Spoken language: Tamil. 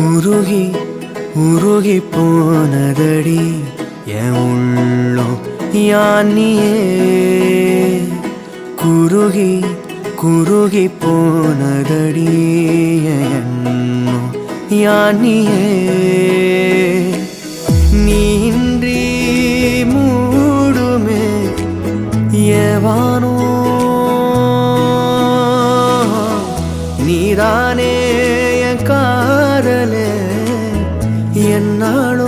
உருகி உருகி போனதடி என் உள்ளம் யானியே குருகி குருகி போனதடி என் எண்ணம் யானியே நீன்றி மூடுமே ஏவானோ நீதானே என் காதலே என்னாலும்